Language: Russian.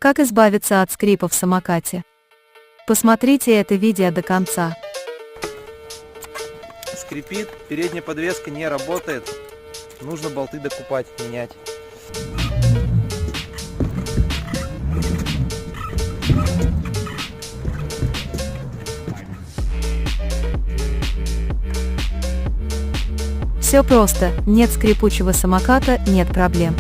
Как избавиться от скрипа в самокате? Посмотрите это видео до конца. Скрипит, передняя подвеска не работает. Нужно болты докупать, менять. Все просто, нет скрипучего самоката, нет проблем.